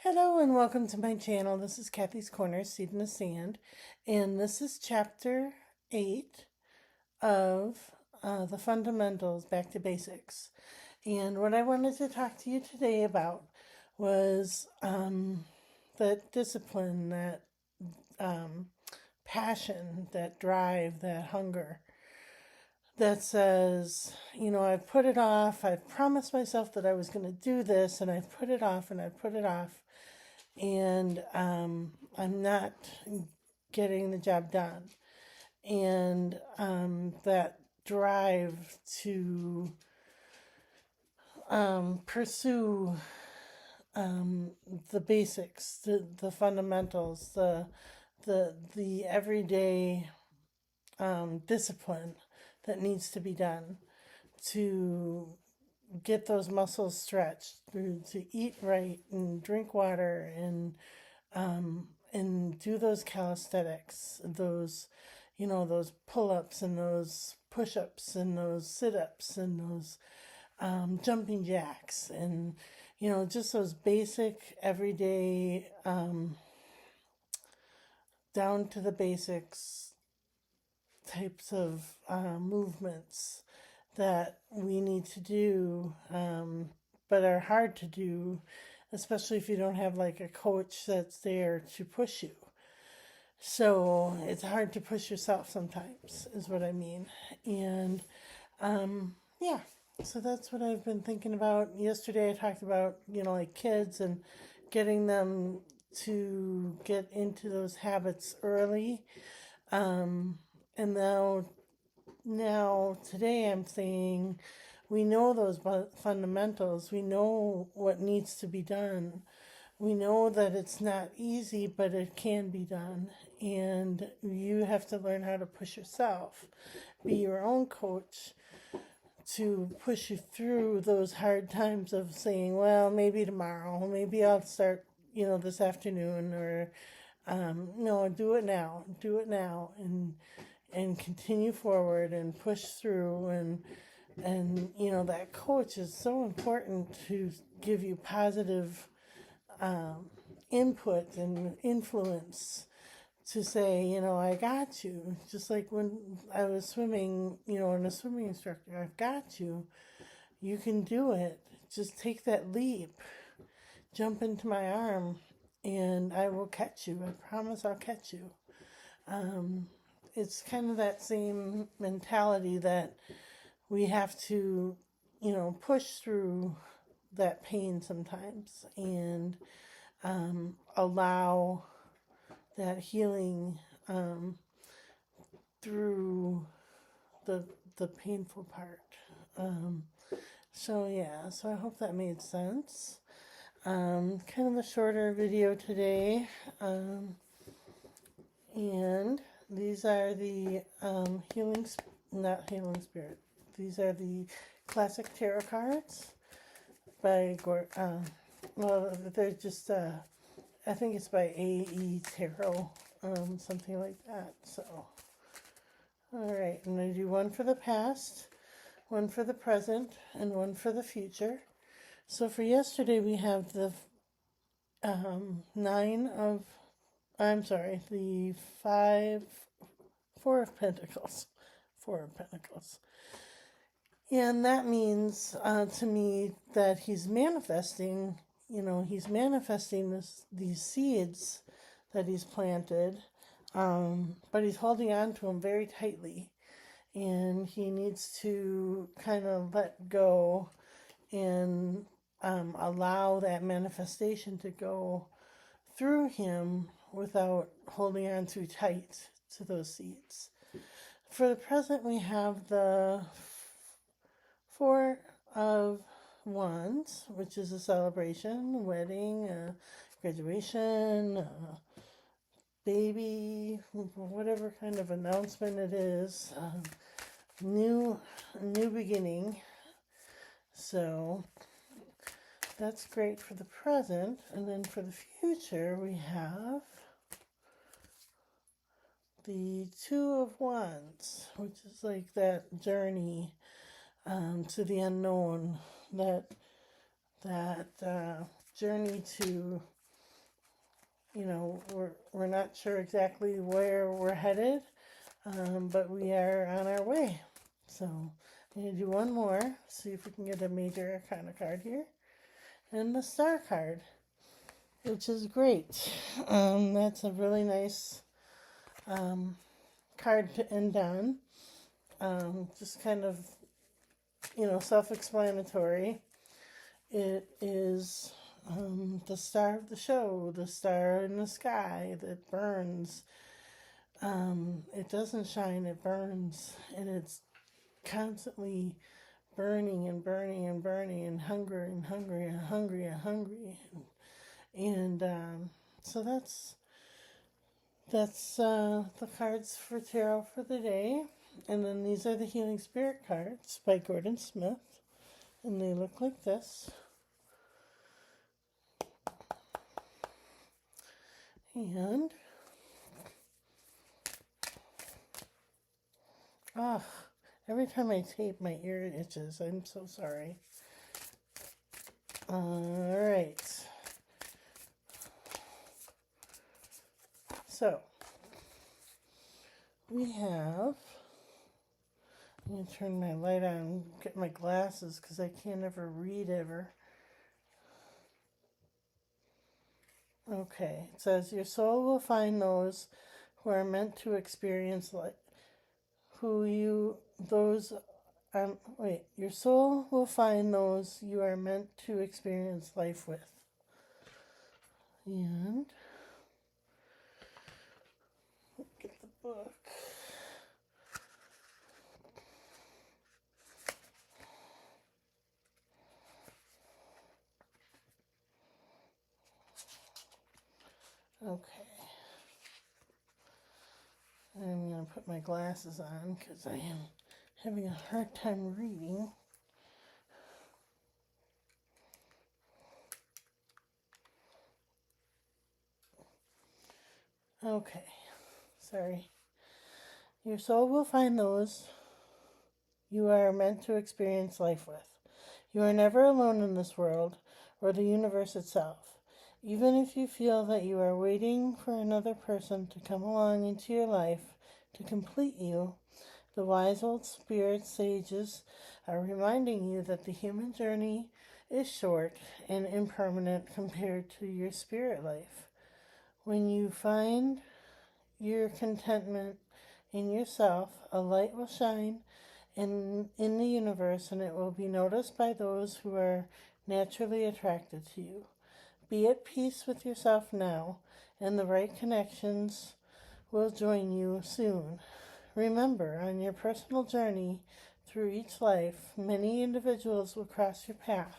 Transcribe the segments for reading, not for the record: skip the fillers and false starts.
Hello and welcome to my channel. This is Kathy's Corner, Seed in the Sand, and this is chapter 8 of the fundamentals, back to basics. And what I wanted to talk to you today about was that discipline, that passion, that drive, that hunger that says, I've put it off. I've promised myself that I was going to do this, and I've put it off and I've put it off. And I'm not getting the job done. And that drive to pursue the basics, the fundamentals, the everyday discipline that needs to be done to get those muscles stretched, to eat right and drink water and do those calisthenics, those pull-ups and those push-ups and those sit-ups and those jumping jacks and just those basic everyday down to the basics types of movements that we need to do, but are hard to do, especially if you don't have like a coach that's there to push you. So it's hard to push yourself sometimes, is what I mean. And yeah, so that's what I've been thinking about. Yesterday I talked about, like kids and getting them to get into those habits early. And now today I'm saying we know those fundamentals. We know what needs to be done. We know that it's not easy, but it can be done. And you have to learn how to push yourself. Be your own coach to push you through those hard times of saying, well, maybe tomorrow, maybe I'll start, this afternoon, or no, do it now, and continue forward and push through. And that coach is so important to give you positive input and influence, to say, I got you. Just like when I was swimming, and a swimming instructor, I've got you. You can do it. Just take that leap. Jump into my arm and I will catch you. I promise I'll catch you. It's kind of that same mentality that we have to, push through that pain sometimes and allow that healing through the painful part. So I hope that made sense. Kind of a shorter video today. And these are the not Healing Spirit. These are the classic tarot cards by well, they're just I think it's by A.E. Tarot, something like that. So, all right, I'm going to do one for the past, one for the present, and one for the future. So for yesterday, we have the Four of Pentacles. Four of Pentacles. And that means to me that he's manifesting, he's manifesting these seeds that he's planted, but he's holding on to them very tightly. And he needs to kind of let go and allow that manifestation to go through him without holding on too tight to those seeds. For the present, we have the Four of Wands, which is a celebration, a wedding, a graduation, a baby, whatever kind of announcement it is, new beginning. So that's great for the present. And then for the future, we have the Two of Wands, which is like that journey to the unknown, that journey to we're not sure exactly where we're headed, but we are on our way. So I'm going to do one more, see if we can get a major arcana card here. And the star card, which is great. That's a really nice card to end on. Just kind of, self-explanatory. It is the star of the show, the star in the sky that burns. It doesn't shine, it burns. And it's constantly burning and burning and burning and hungry and hungry and hungry and hungry. And so that's the cards for tarot for the day. And then these are the Healing Spirit cards by Gordon Smith. And they look like this. And every time I tape, my ear itches. I'm so sorry. All right. So we have. I'm going to turn my light on and get my glasses because I can't ever read ever. Okay, it says your soul will find those who are meant to experience life. Your soul will find those you are meant to experience life with. And get the book. Okay. I'm going to put my glasses on because I am having a hard time reading. Okay. Sorry. Your soul will find those you are meant to experience life with. You are never alone in this world or the universe itself. Even if you feel that you are waiting for another person to come along into your life to complete you, the wise old spirit sages are reminding you that the human journey is short and impermanent compared to your spirit life. When you find your contentment in yourself, a light will shine in the universe, and it will be noticed by those who are naturally attracted to you. Be at peace with yourself now, and the right connections will join you soon. Remember, on your personal journey through each life, many individuals will cross your path.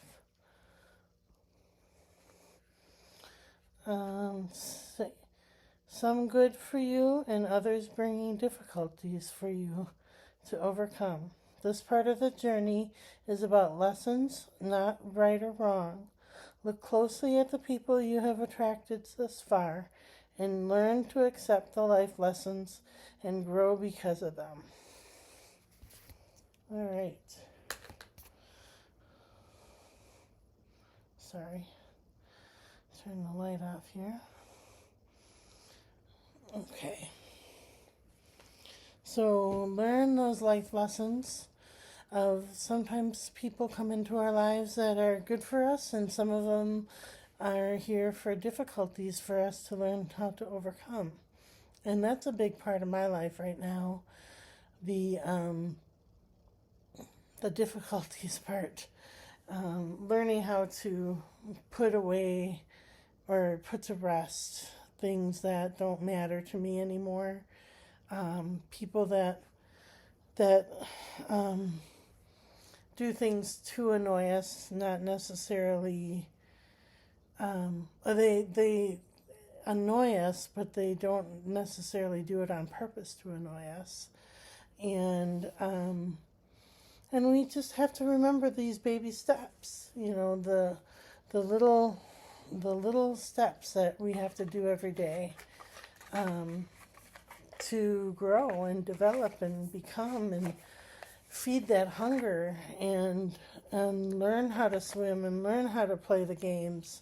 Some good for you, and others bringing difficulties for you to overcome. This part of the journey is about lessons, not right or wrong. Look closely at the people you have attracted thus far and learn to accept the life lessons and grow because of them. All right. Sorry. Turn the light off here. Okay. So learn those life lessons of sometimes people come into our lives that are good for us, and some of them are here for difficulties for us to learn how to overcome. And that's a big part of my life right now, the difficulties part. Learning how to put away or put to rest things that don't matter to me anymore. People that do things to annoy us, not necessarily. They annoy us, but they don't necessarily do it on purpose to annoy us. And we just have to remember these baby steps. The little steps that we have to do every day to grow and develop and become and feed that hunger and learn how to swim and learn how to play the games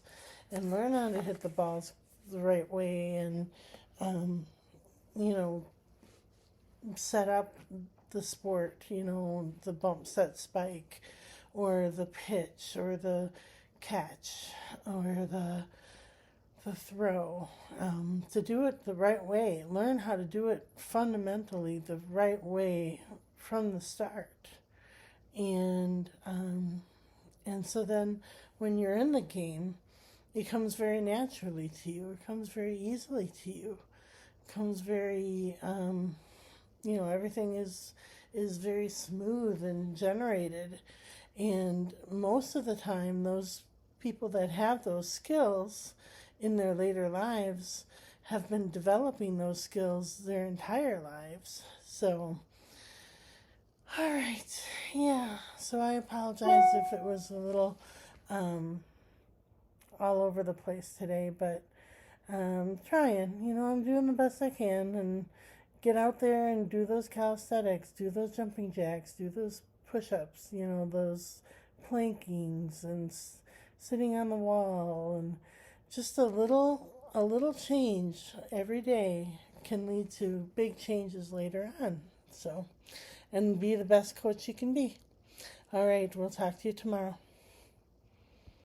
and learn how to hit the balls the right way and, you know, set up the sport, you know, the bump set spike or the pitch or the catch or the throw, to do it the right way. Learn how to do it fundamentally the right way from the start. And so then when you're in the game, it comes very naturally to you. It comes very easily to you. It comes very, everything is very smooth and generated. And most of the time, those people that have those skills in their later lives have been developing those skills their entire lives. So, all right, yeah. So I apologize if it was a little all over the place today, but trying. I'm doing the best I can and get out there and do those calisthenics, do those jumping jacks, do those push-ups, those plankings and sitting on the wall, and just a little change every day can lead to big changes later on. So, and be the best coach you can be. All right, we'll talk to you tomorrow.